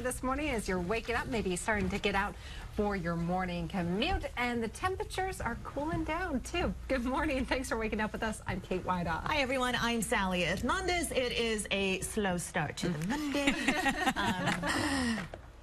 This morning as you're waking up, maybe starting to get out for your morning commute, and the temperatures are cooling down too. Good morning. Thanks for waking up with us. I'm Kate Whiteoff. Hi everyone, I'm Sally Hernandez. It is a slow start to the Monday.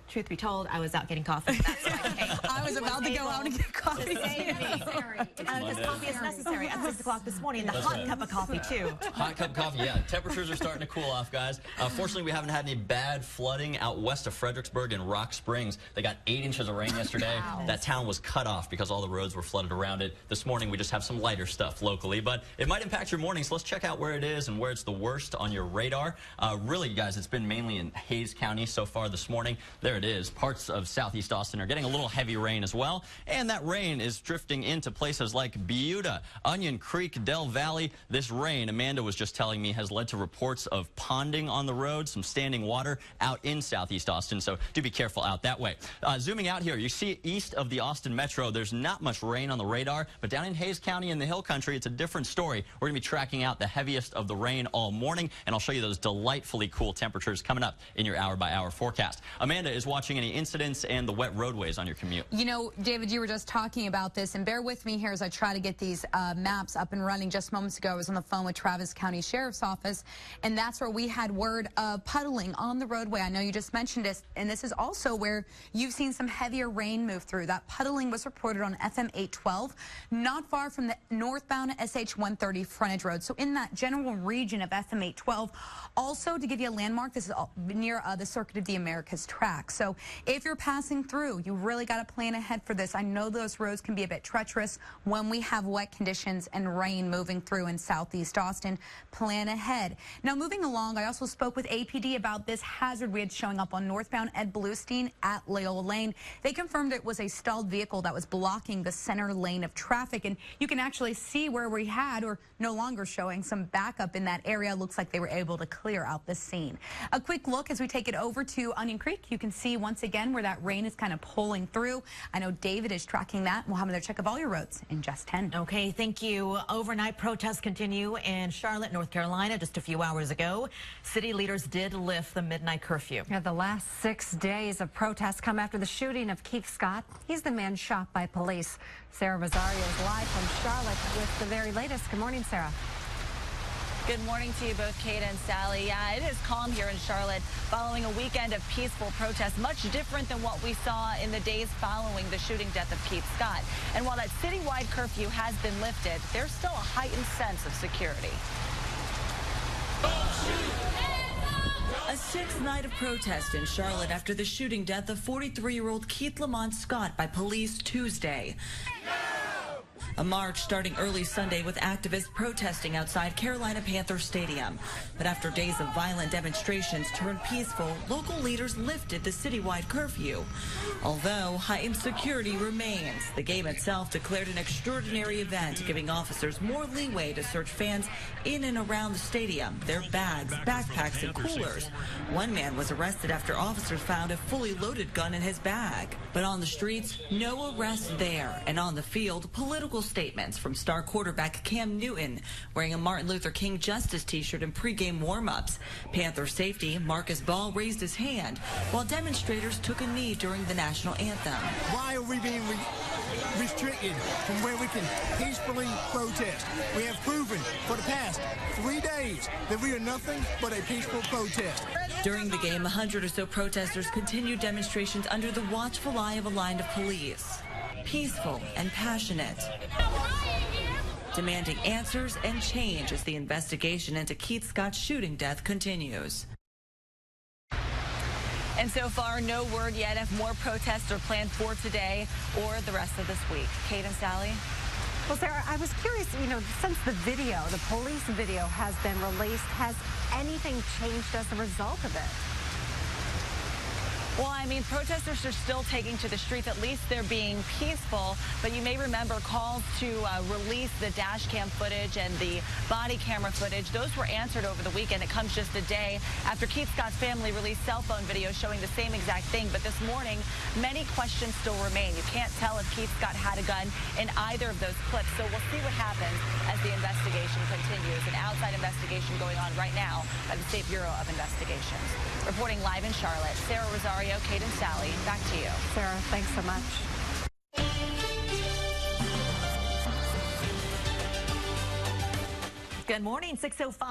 Truth be told, I was out getting coffee. That's why I came. I was about to go out and get coffee. Because coffee is necessary at 6 o'clock this morning. The hot cup of coffee, too. Hot cup of coffee, yeah. Temperatures are starting to cool off, guys. Fortunately, we haven't had any bad flooding out west of Fredericksburg and Rock Springs. They got 8 inches of rain yesterday. Wow. That town was cut off because all the roads were flooded around it. This morning, we just have some lighter stuff locally, but it might impact your morning, so let's check out where it is and where it's the worst on your radar. Really, guys, it's been mainly in Hays County so far this morning. There it is. Parts of southeast Austin are getting a little heavy rain as well, and that rain is drifting into places like Buda, Onion Creek, Del Valley. This rain, Amanda was just telling me, has led to reports of ponding on the road, some standing water out in southeast Austin, so do be careful out that way. Zooming out here, you see east of the Austin Metro, there's not much rain on the radar, but down in Hays County in the Hill Country, it's a different story. We're going to be tracking out the heaviest of the rain all morning, and I'll show you those delightfully cool temperatures coming up in your hour-by-hour forecast. Amanda is watching any incidents and the wet roadways on your commute. You know, David, you were just talking about this, and bear with me here as I try to get these maps up and running. Just moments ago, I was on the phone with Travis County Sheriff's Office, and that's where we had word of puddling on the roadway. I know you just mentioned this, and this is also where you've seen some heavier rain move through. That puddling was reported on FM 812, not far from the northbound SH 130 frontage road. So in that general region of FM 812, also to give you a landmark, this is near the Circuit of the Americas track. So if you're passing through, you really got to plan ahead for this. I know those roads can be a bit treacherous when we have wet conditions and rain moving through in southeast Austin. Plan ahead. Now, moving along, I also spoke with APD about this hazard we had showing up on northbound Ed Bluestein at Loyola Lane. They confirmed it was a stalled vehicle that was blocking the center lane of traffic, and you can actually see where we had, or no longer showing, some backup in that area. Looks like they were able to clear out the scene. A quick look as we take it over to Onion Creek. You can see once again where that rain is kind of pulling through. I know David is tracking that. We'll have another check of all your roads in just 10. Okay, thank you. Overnight protests continue in Charlotte, North Carolina. Just a few hours ago, city leaders did lift the midnight curfew. Yeah, the last 6 days of protests come after the shooting of Keith Scott. He's the man shot by police. Sarah Rosario is live from Charlotte with the very latest. Good morning, Sarah. Good morning to you both, Kate and Sally. Yeah, it is calm here in Charlotte following a weekend of peaceful protests, much different than what we saw in the days following the shooting death of Keith Scott. And while that citywide curfew has been lifted, there's still a heightened sense of security. A sixth night of protest in Charlotte after the shooting death of 43-year-old Keith Lamont Scott by police Tuesday. A march starting early Sunday with activists protesting outside Carolina Panthers Stadium. But after days of violent demonstrations turned peaceful, local leaders lifted the citywide curfew. Although heightened security remains, the game itself declared an extraordinary event, giving officers more leeway to search fans in and around the stadium, their bags, backpacks, and coolers. One man was arrested after officers found a fully loaded gun in his bag. But on the streets, no arrest there. And on the field, political statements from star quarterback Cam Newton, wearing a Martin Luther King Justice t-shirt in pregame warm-ups. Panther safety Marcus Ball raised his hand, while demonstrators took a knee during the national anthem. Why are we being restricted from where we can peacefully protest? We have proven for the past 3 days that we are nothing but a peaceful protest. During the game, 100 or so protesters continued demonstrations under the watchful eye of a line of police. Peaceful and passionate, demanding answers and change as the investigation into Keith Scott's shooting death continues. And so far, no word yet if more protests are planned for today or the rest of this week. Kate and Sally? Well, Sarah, I was curious, you know, since the police video has been released, has anything changed as a result of it? Well, I mean, protesters are still taking to the streets. At least they're being peaceful. But you may remember calls to release the dash cam footage and the body camera footage. Those were answered over the weekend. It comes just a day after Keith Scott's family released cell phone videos showing the same exact thing. But this morning, many questions still remain. You can't tell if Keith Scott had a gun in either of those clips. So we'll see what happens as the investigation continues. An outside investigation going on right now by the State Bureau of Investigations. Reporting live in Charlotte, Sarah Rosario. Rosario, Kate, and Sally, back to you. Sarah, thanks so much. Good morning, 6:05.